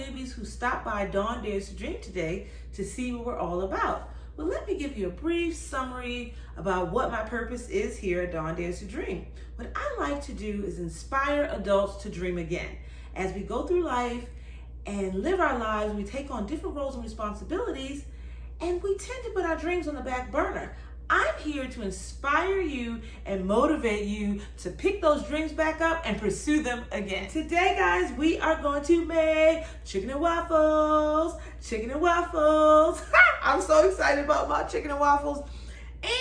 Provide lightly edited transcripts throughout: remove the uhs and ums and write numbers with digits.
newbies who stopped by Dawn Dares to Dream today to see what we're all about. Well, let me give you a brief summary about what my purpose is here at Dawn Dares to Dream. What I like to do is inspire adults to dream again. As we go through life and live our lives, we take on different roles and responsibilities, and we tend to put our dreams on the back burner. I'm here to inspire you and motivate you to pick those dreams back up and pursue them again. Today, guys, we are going to make chicken and waffles. Chicken and waffles. I'm so excited about my chicken and waffles.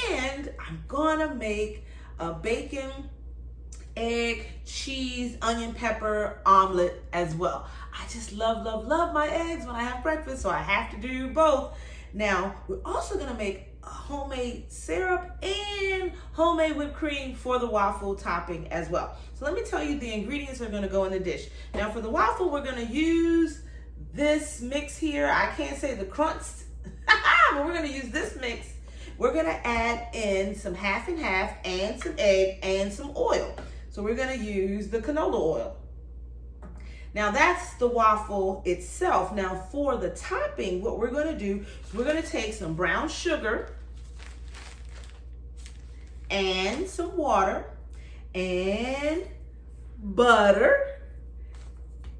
And I'm gonna make a bacon, egg, cheese, onion, pepper omelet as well. I just love my eggs when I have breakfast, so I have to do both. Now, we're also gonna make a homemade syrup and homemade whipped cream for the waffle topping as well. So let me tell you the ingredients that are gonna go in the dish. Now for the waffle, we're gonna use this mix here. I can't say the crunch, but we're gonna use this mix. We're gonna add in some half and half and some egg and some oil. So we're gonna use the canola oil. Now that's the waffle itself. Now for the topping, what we're gonna do is we're gonna take some brown sugar and some water and butter,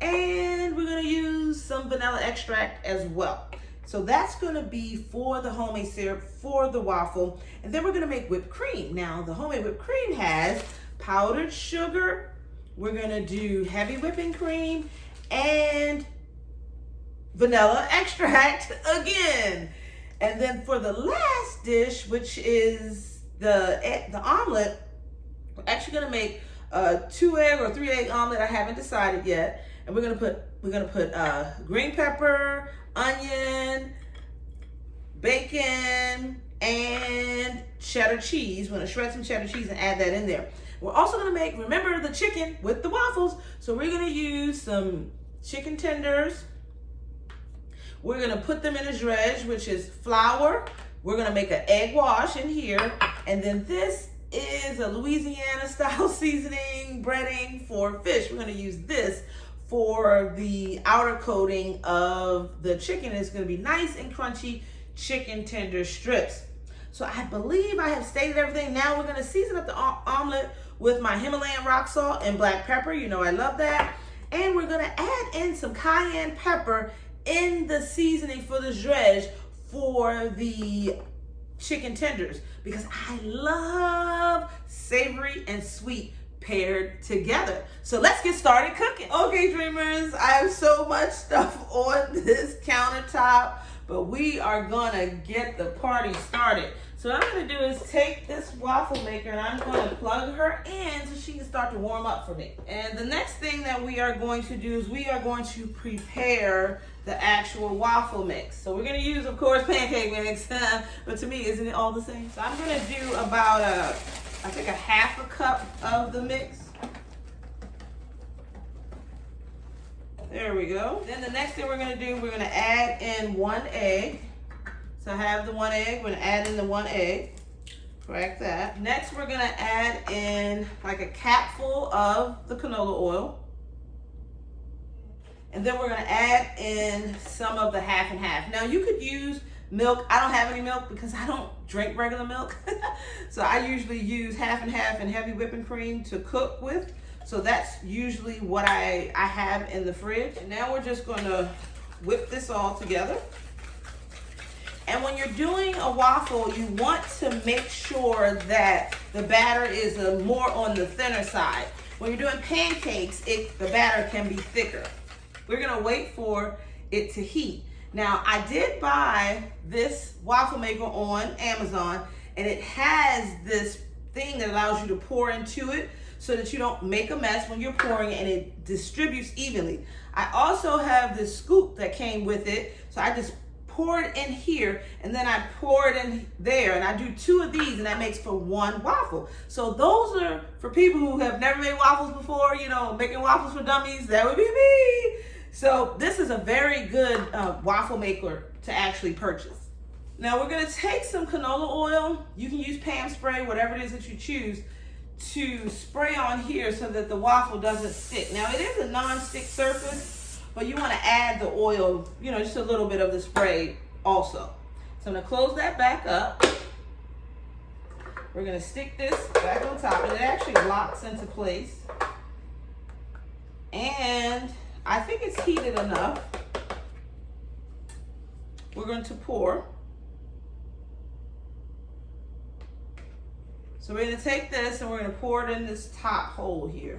and we're gonna use some vanilla extract as well. So that's gonna be for the homemade syrup for the waffle. And then we're gonna make whipped cream. Now the homemade whipped cream has powdered sugar, we're gonna do heavy whipping cream, and vanilla extract again. And then for the last dish, which is the omelet, we're actually gonna make a 2-egg or 3-egg omelet. I haven't decided yet. And we're gonna put green pepper, onion, bacon, and cheddar cheese. We're gonna shred some cheddar cheese and add that in there. We're also gonna make, remember, the chicken with the waffles. So we're gonna use some chicken tenders. We're gonna put them in a dredge, which is flour. We're gonna make an egg wash in here. And then this is a Louisiana style seasoning breading for fish. We're gonna use this for the outer coating of the chicken. It's gonna be nice and crunchy chicken tender strips. So I believe I have stated everything. Now we're gonna season up the omelet with my Himalayan rock salt and black pepper. You know I love that. And we're gonna add in some cayenne pepper in the seasoning for the dredge for the chicken tenders, because I love savory and sweet paired together. So let's get started cooking. Okay, dreamers, I have so much stuff on this countertop, but we are gonna get the party started. So what I'm gonna do is take this waffle maker and I'm gonna plug her in so she can start to warm up for me. And the next thing that we are going to do is we are going to prepare the actual waffle mix. So we're gonna use, of course, pancake mix, but to me, isn't it all the same? So I'm gonna do about I think a half a cup of the mix. There we go. Then the next thing we're gonna do, we're gonna add in 1 egg. So I have the 1 egg, we're gonna add in the 1 egg. Crack that. Next, we're gonna add in like a capful of the canola oil. And then we're gonna add in some of the half and half. Now you could use milk. I don't have any milk because I don't drink regular milk. So I usually use half and half and heavy whipping cream to cook with. So that's usually what I have in the fridge. And now we're just gonna whip this all together. And when you're doing a waffle, you want to make sure that the batter is more on the thinner side. When you're doing pancakes, the batter can be thicker. We're gonna wait for it to heat. Now, I did buy this waffle maker on Amazon, and it has this thing that allows you to pour into it so that you don't make a mess when you're pouring, and it distributes evenly. I also have this scoop that came with it, so I just pour it in here, and then I pour it in there, and I do 2 of these, and that makes for 1 waffle. So those are for people who have never made waffles before, you know, making waffles for dummies. That would be me. So this is a very good waffle maker to actually purchase. Now we're gonna take some canola oil. You can use Pam spray, whatever it is that you choose, to spray on here so that the waffle doesn't stick. Now it is a non-stick surface, but you want to add the oil, you know, just a little bit of the spray also. So I'm going to close that back up. We're going to stick this back on top, and it actually locks into place. And I think it's heated enough. We're going to pour. So we're going to take this and we're going to pour it in this top hole here.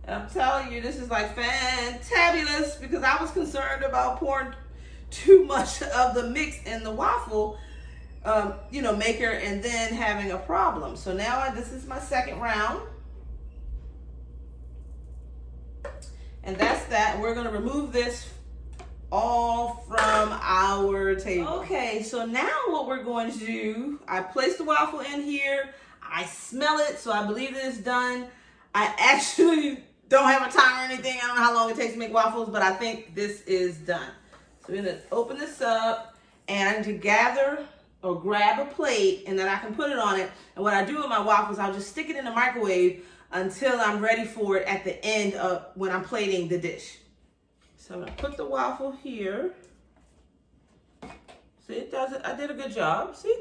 And I'm telling you, this is like fantabulous, because I was concerned about pouring too much of the mix in the waffle, you know, maker, and then having a problem. So now this is my second round. And that's that. We're going to remove this all from our table. Okay, so now what we're going to do, I placed the waffle in here. I smell it, so I believe that it's done. I actually don't have a timer or anything. I don't know how long it takes to make waffles, but I think this is done. So we're going to open this up, and I need to gather or grab a plate, and then I can put it on it. And what I do with my waffles, I'll just stick it in the microwave until I'm ready for it at the end of when I'm plating the dish. So I'm going to put the waffle here. See, it does it. I did a good job. See?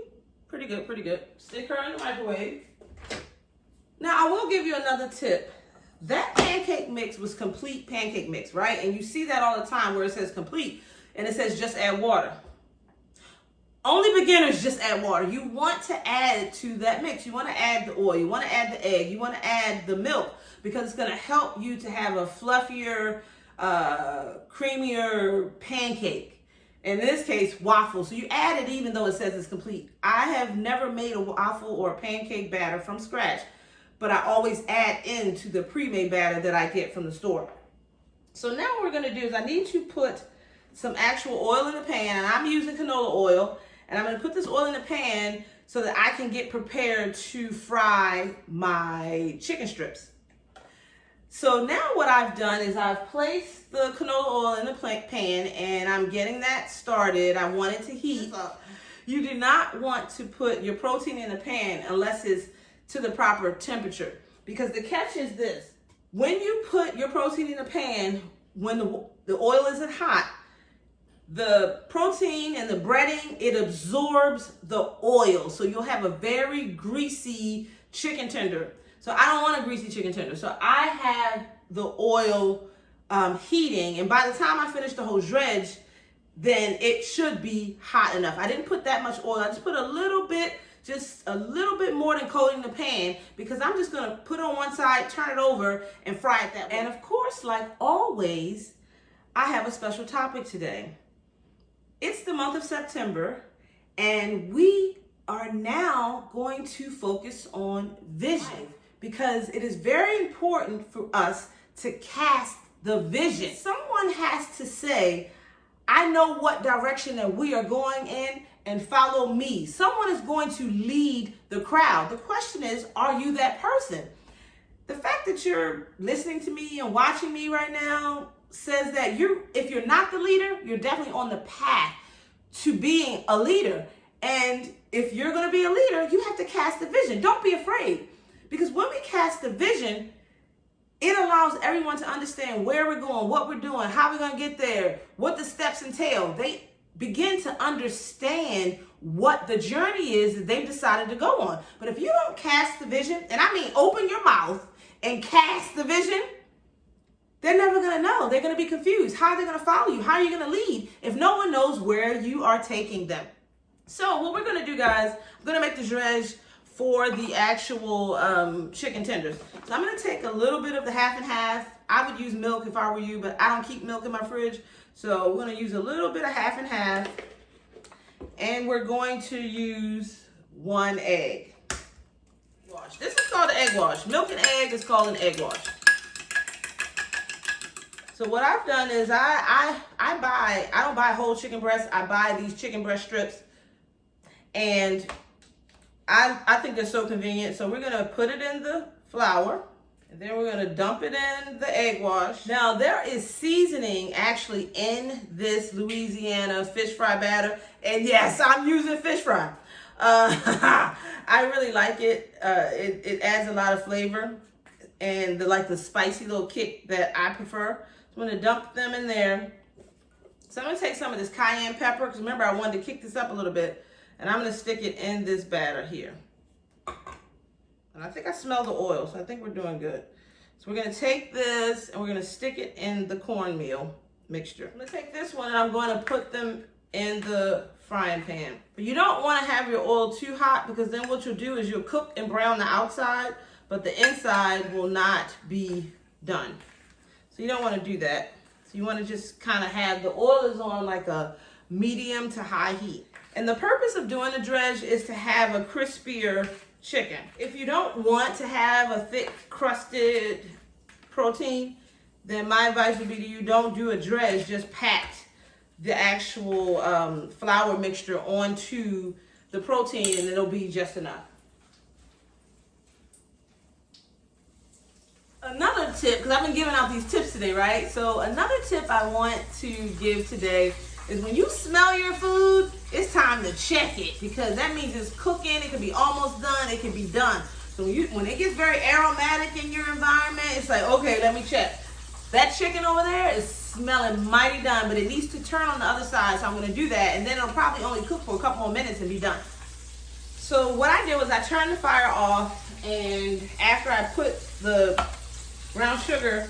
Pretty good, pretty good. Stick her in the microwave. Now, I will give you another tip. That pancake mix was complete pancake mix, right? And you see that all the time where it says complete and it says just add water. Only beginners just add water. You want to add to that mix. You want to add the oil. You want to add the egg. You want to add the milk, because it's going to help you to have a fluffier, creamier pancake. In this case, waffle. So you add it even though it says it's complete. I have never made a waffle or a pancake batter from scratch, but I always add into the pre-made batter that I get from the store. So now what we're going to do is I need to put some actual oil in the pan, and I'm using canola oil. And I'm going to put this oil in the pan so that I can get prepared to fry my chicken strips. So now what I've done is I've placed the canola oil in the pan, and I'm getting that started. I want it to heat up. You do not want to put your protein in the pan unless it's to the proper temperature, because the catch is this. When you put your protein in the pan, when the oil isn't hot, the protein and the breading, it absorbs the oil. So you'll have a very greasy chicken tender. So I don't want a greasy chicken tender. So I have the oil heating. And by the time I finish the whole dredge, then it should be hot enough. I didn't put that much oil. I just put a little bit, just a little bit more than coating the pan, because I'm just going to put it on one side, turn it over, and fry it that way. And of course, like always, I have a special topic today. It's the month of September, and we are now going to focus on vision, because it is very important for us to cast the vision. Someone has to say, I know what direction that we are going in, and follow me. Someone is going to lead the crowd. The question is, are you that person? The fact that you're listening to me and watching me right now says that if you're not the leader, you're definitely on the path to being a leader. And if you're going to be a leader, you have to cast the vision. Don't be afraid, because when we cast the vision, it allows everyone to understand where we're going, what we're doing, how we're going to get there, what the steps entail. They begin to understand what the journey is that they've decided to go on. But if you don't cast the vision, and I mean open your mouth and cast the vision, they're never going to know. They're going to be confused. How are they going to follow you? How are you going to lead if no one knows where you are taking them? So what we're going to do, guys, I'm going to make the dredge for the actual chicken tenders. So I'm going to take a little bit of the half and half. I would use milk if I were you, but I don't keep milk in my fridge. So we're going to use a little bit of half and half. And we're going to use 1 egg. Wash. This is called an egg wash. Milk and egg is called an egg wash. So what I've done is I don't buy whole chicken breasts. I buy these chicken breast strips. And I think they're so convenient. So we're going to put it in the flour. And then we're going to dump it in the egg wash. Now, there is seasoning actually in this Louisiana fish fry batter. And yes, I'm using fish fry. I really like it. It adds a lot of flavor. and the spicy little kick that I prefer. So I'm gonna dump them in there. So I'm gonna take some of this cayenne pepper, because remember I wanted to kick this up a little bit, and I'm gonna stick it in this batter here. And I think I smell the oil, so I think we're doing good. So we're gonna take this and we're gonna stick it in the cornmeal mixture. I'm gonna take this one and I'm going to put them in the frying pan. But you don't want to have your oil too hot, because then what you'll do is you'll cook and brown the outside, but the inside will not be done. So you don't want to do that. So you want to just kind of have the oil is on like a medium to high heat. And the purpose of doing the dredge is to have a crispier chicken. If you don't want to have a thick crusted protein, then my advice would be to you don't do a dredge, just pat the actual flour mixture onto the protein and it'll be just enough. Another tip, because I've been giving out these tips today, right? So another tip I want to give today is when you smell your food, it's time to check it, because that means it's cooking. It can be almost done. It can be done. So when it gets very aromatic in your environment, it's like, okay, let me check. That chicken over there is smelling mighty done, but it needs to turn on the other side. So I'm going to do that, and then it'll probably only cook for a couple more minutes and be done. So what I did was I turned the fire off, and after I put the brown sugar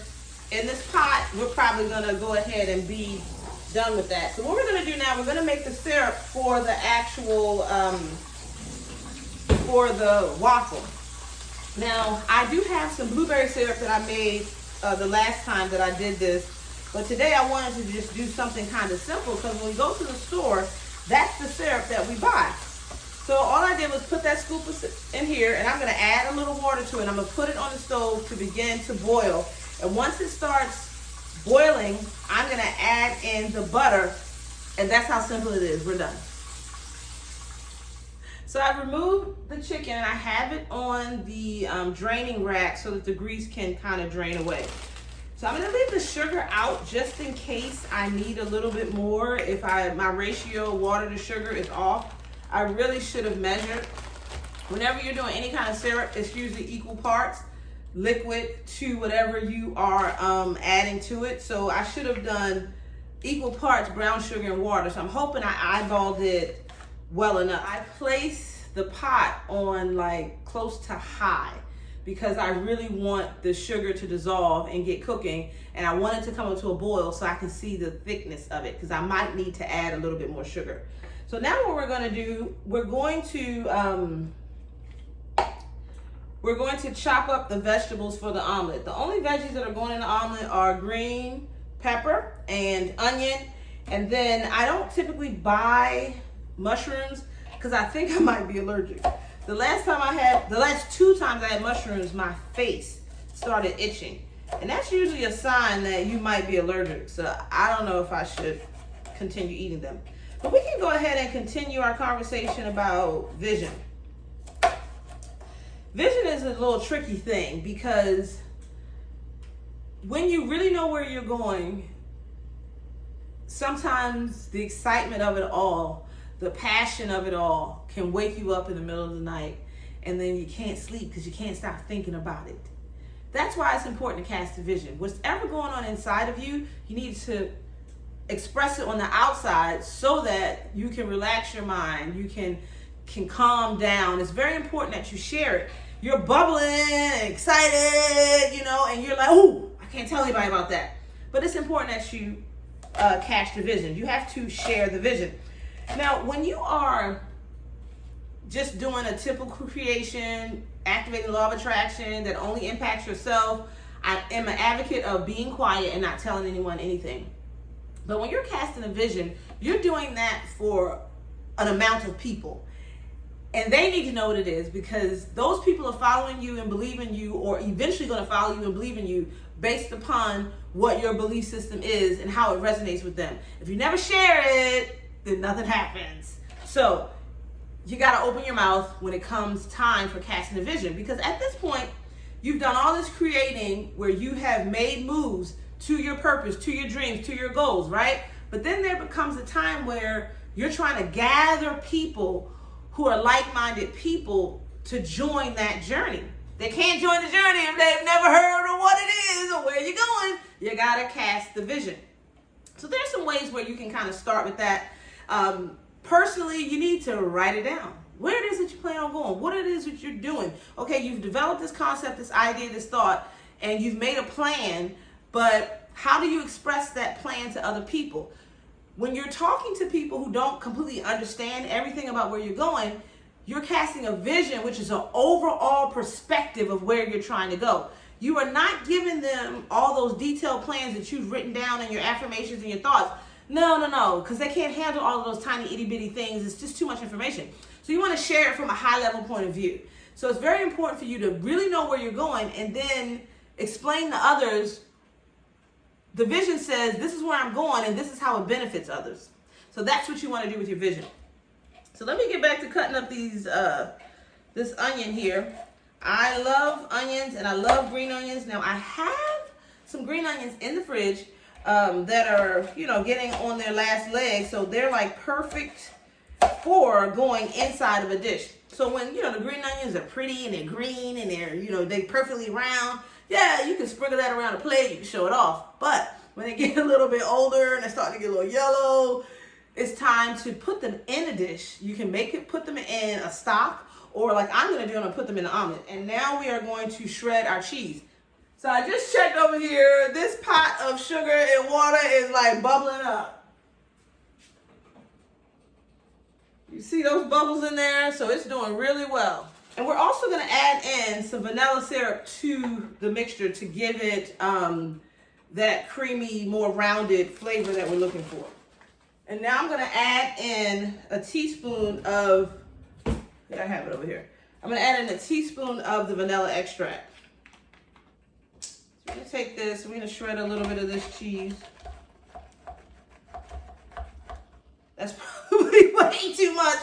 in this pot, we're probably going to go ahead and be done with that. So what we're going to do now, we're going to make the syrup for the actual for the waffle. Now I do have some blueberry syrup that I made the last time that I did this, but today I wanted to just do something kind of simple, because when we go to the store, that's the syrup that we buy. So all I did was put that scoop in here, and I'm going to add a little water to it. I'm going to put it on the stove to begin to boil, and once it starts boiling, I'm going to add in the butter, and that's how simple it is. We're done. So I've removed the chicken, and I have it on the draining rack so that the grease can kind of drain away. So I'm going to leave the sugar out just in case I need a little bit more. If my ratio water to sugar is off, I really should have measured. Whenever you're doing any kind of syrup, it's usually equal parts liquid to whatever you are adding to it. So I should have done equal parts brown sugar and water. So I'm hoping I eyeballed it well enough. I placed the pot on like close to high, because I really want the sugar to dissolve and get cooking, and I want it to come up to a boil so I can see the thickness of it, because I might need to add a little bit more sugar. So now what we're going to do, we're going to chop up the vegetables for the omelet. The only veggies that are going in the omelet are green pepper and onion, and then I don't typically buy mushrooms because I think I might be allergic. The last two times I had mushrooms, my face started itching, and that's usually a sign that you might be allergic. So I don't know if I should continue eating them. But we can go ahead and continue our conversation about vision. Vision is a little tricky thing, because when you really know where you're going, sometimes the excitement of it all, the passion of it all can wake you up in the middle of the night, and then you can't sleep because you can't stop thinking about it. That's why it's important to cast a vision. Whatever going on inside of you, you need to express it on the outside so that you can relax your mind, you can calm down. It's very important that you share it. You're bubbling and excited, and you're like, oh, I can't tell anybody about that. But it's important that you cast the vision. You have to share the vision. Now, when you are just doing a typical creation, activating the law of attraction that only impacts yourself, I am an advocate of being quiet and not telling anyone anything. But when you're casting a vision, you're doing that for an amount of people. And they need to know what it is, because those people are following you and believe in you, or eventually going to follow you and believe in you based upon what your belief system is and how it resonates with them. If you never share it, then nothing happens. So you got to open your mouth when it comes time for casting a vision, because at this point, you've done all this creating where you have made moves to your purpose, to your dreams, to your goals, right? But then there becomes a time where you're trying to gather people who are like-minded people to join that journey. They can't join the journey if they've never heard of what it is or where you're going. You gotta cast the vision. So there's some ways where you can kind of start with that. Personally, you need to write it down. Where it is that you plan on going, what it is that you're doing. Okay, you've developed this concept, this idea, this thought, and you've made a plan, but how do you express that plan to other people? When you're talking to people who don't completely understand everything about where you're going, you're casting a vision, which is an overall perspective of where you're trying to go. You are not giving them all those detailed plans that you've written down in your affirmations and your thoughts. No, because they can't handle all of those tiny itty bitty things. It's just too much information. So you want to share it from a high level point of view. So it's very important for you to really know where you're going and then explain to others. The vision says, this is where I'm going and this is how it benefits others. So that's what you want to do with your vision. So let me get back to cutting up these this onion here. I love onions and I love green onions. Now I have some green onions in the fridge that are, getting on their last leg. So they're like perfect for going inside of a dish. So when, the green onions are pretty and they're green and they're, they perfectly round, yeah, you can sprinkle that around a plate, you can show it off. But when they get a little bit older and they start to get a little yellow, it's time to put them in a dish. You can put them in a stock, or like I'm gonna do, I'm gonna put them in an omelet. And now we are going to shred our cheese. So I just checked over here. This pot of sugar and water is like bubbling up. You see those bubbles in there? So it's doing really well. And we're also going to add in some vanilla syrup to the mixture to give it that creamy, more rounded flavor that we're looking for. And now I'm going to add in a teaspoon of, I have it over here. I'm going to add in a teaspoon of the vanilla extract. So we're going to take this, we're going to shred a little bit of this cheese. That's probably way too much.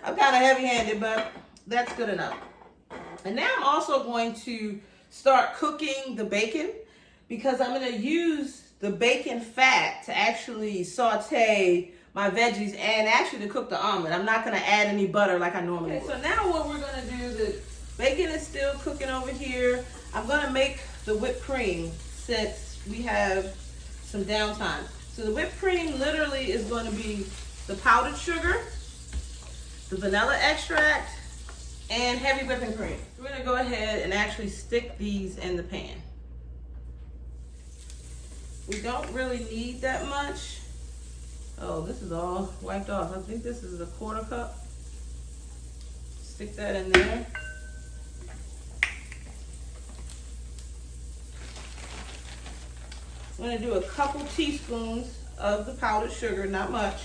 I'm kind of heavy-handed, but that's good enough. And now I'm also going to start cooking the bacon because I'm going to use the bacon fat to actually saute my veggies and actually to cook the omelet. I'm not going to add any butter like I normally would. So now what we're going to do, the bacon is still cooking over here. I'm going to make the whipped cream since we have some downtime. So the whipped cream literally is going to be the powdered sugar, the vanilla extract, and heavy whipping cream. We're going to go ahead and actually stick these in the pan. We don't really need that much. Oh, this is all wiped off. I think this is a 1/4 cup. Stick that in there. I'm going to do a couple teaspoons of the powdered sugar, not much.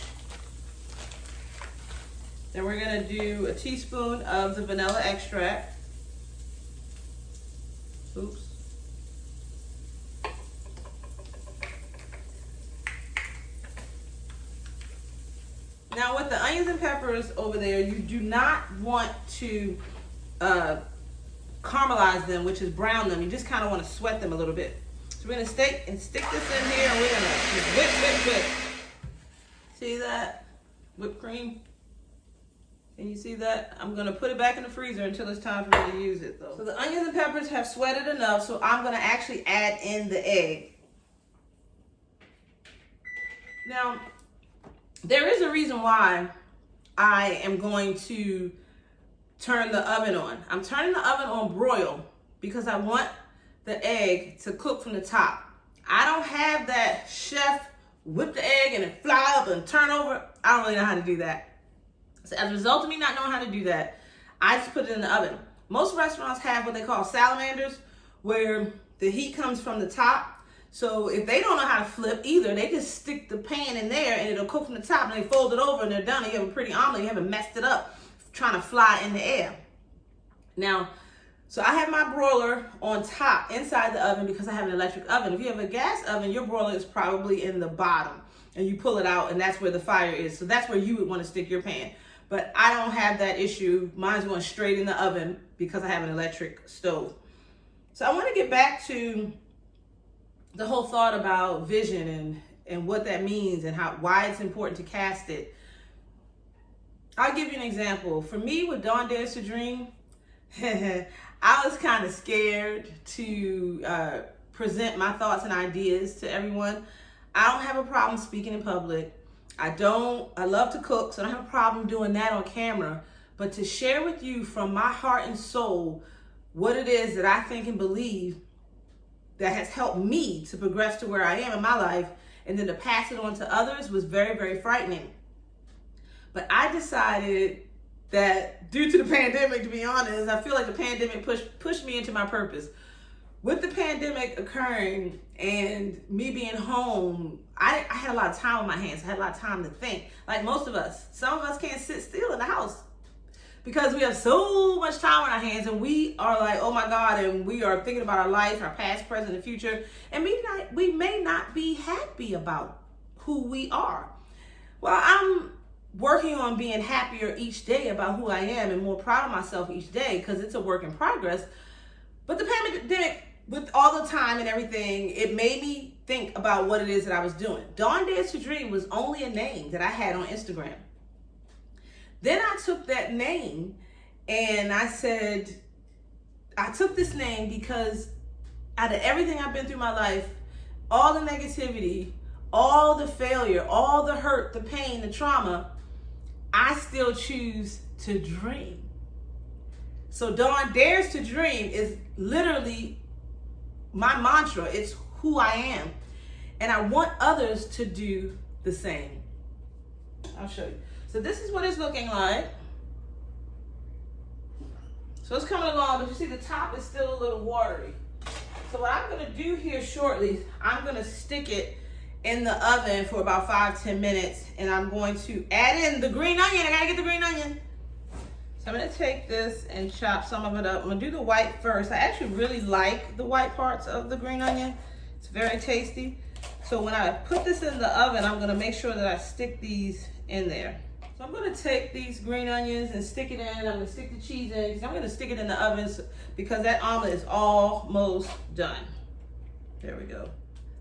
Then we're going to do a teaspoon of the vanilla extract. Oops. Now with the onions and peppers over there, you do not want to caramelize them, which is brown them. You just kind of want to sweat them a little bit. So we're going to stick this in here and we're going to just whip. See that? Whipped cream. Can you see that? I'm going to put it back in the freezer until it's time for me to use it though. So the onions and peppers have sweated enough, so I'm going to actually add in the egg. Now, there is a reason why I am going to turn the oven on. I'm turning the oven on broil because I want the egg to cook from the top. I don't have that chef whip the egg and it fly up and turn over. I don't really know how to do that. So as a result of me not knowing how to do that, I just put it in the oven. Most restaurants have what they call salamanders, where the heat comes from the top. So if they don't know how to flip either, they just stick the pan in there and it'll cook from the top and they fold it over and they're done and you have a pretty omelet. You haven't messed it up trying to fly in the air. Now, so I have my broiler on top inside the oven because I have an electric oven. If you have a gas oven, your broiler is probably in the bottom and you pull it out and that's where the fire is. So that's where you would want to stick your pan. But I don't have that issue. Mine's going straight in the oven because I have an electric stove. So I want to get back to the whole thought about vision and what that means and why it's important to cast it. I'll give you an example. For me, with Dawn Dares to Dream, I was kind of scared to present my thoughts and ideas to everyone. I don't have a problem speaking in public. I love to cook, so I don't have a problem doing that on camera. But to share with you from my heart and soul what it is that I think and believe that has helped me to progress to where I am in my life, and then to pass it on to others was very, very frightening. But I decided that due to the pandemic, to be honest, I feel like the pandemic pushed me into my purpose. With the pandemic occurring and me being home, I had a lot of time on my hands. I had a lot of time to think. Like most of us, some of us can't sit still in the house because we have so much time on our hands, and we are like, oh my God, and we are thinking about our life, our past, present, and future, and we may not be happy about who we are. Well, I'm working on being happier each day about who I am and more proud of myself each day because it's a work in progress. But the pandemic, with all the time and everything, it made me think about what it is that I was doing. Dawn Dares to Dream was only a name that I had on Instagram. Then I took that name and I said, I took this name because out of everything I've been through my life, all the negativity, all the failure, all the hurt, the pain, the trauma, I still choose to dream. So Dawn Dares to Dream is literally my mantra. It's who I am. And I want others to do the same. I'll show you. So this is what it's looking like. So it's coming along, but you see the top is still a little watery. So what I'm gonna do here shortly, I'm gonna stick it in the oven for about 5-10 minutes, and I'm going to add in the green onion. I gotta get the green onion. So I'm gonna take this and chop some of it up. I'm gonna do the white first. I actually really like the white parts of the green onion. It's very tasty. So when I put this in the oven, I'm gonna make sure that I stick these in there. So I'm gonna take these green onions and stick it in. I'm gonna stick the cheese in. I'm gonna stick it in the oven because that omelet is almost done. There we go.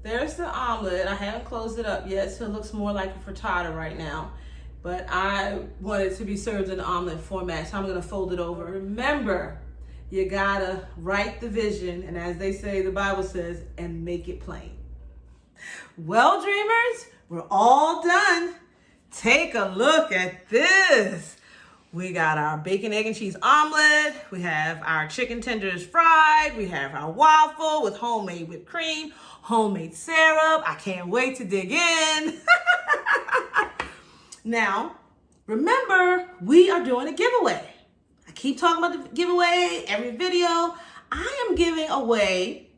There's the omelet. I haven't closed it up yet, so it looks more like a frittata right now. But I want it to be served in the omelet format, so I'm gonna fold it over. Remember, you gotta write the vision, and as they say, the Bible says, and make it plain. Well, dreamers, we're all done. Take a look at this. We got our bacon, egg, and cheese omelet. We have our chicken tenders fried. We have our waffle with homemade whipped cream, homemade syrup. I can't wait to dig in. Now, remember, we are doing a giveaway. I keep talking about the giveaway every video. I am giving away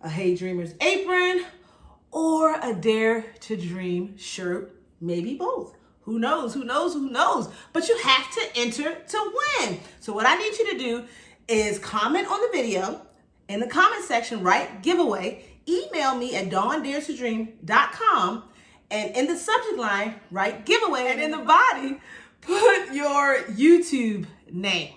a Hey Dreamers apron or a Dare to Dream shirt, maybe both. Who knows, who knows, who knows? But you have to enter to win. So what I need you to do is comment on the video. In the comment section, write giveaway. Email me at dawndarestodream.com. And in the subject line, write giveaway. And in the body, put your YouTube name.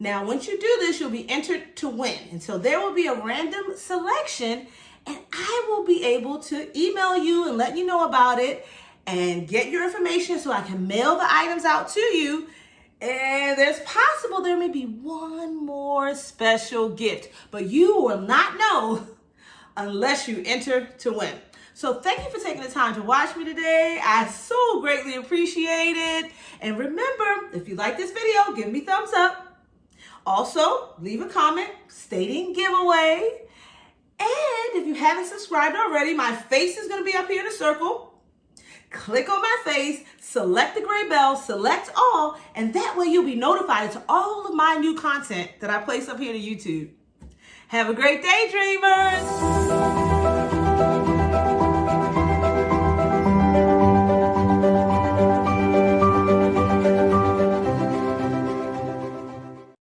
Now, once you do this, you'll be entered to win. And so there will be a random selection, and I will be able to email you and let you know about it and get your information so I can mail the items out to you. And there's possible there may be one more special gift, but you will not know unless you enter to win. So thank you for taking the time to watch me today. I so greatly appreciate it. And remember, if you like this video, give me thumbs up. Also, leave a comment stating giveaway. And if you haven't subscribed already, my face is going to be up here in a circle. Click on my face, select the gray bell, select all, and that way you'll be notified to all of my new content that I place up here to YouTube. Have a great day, dreamers!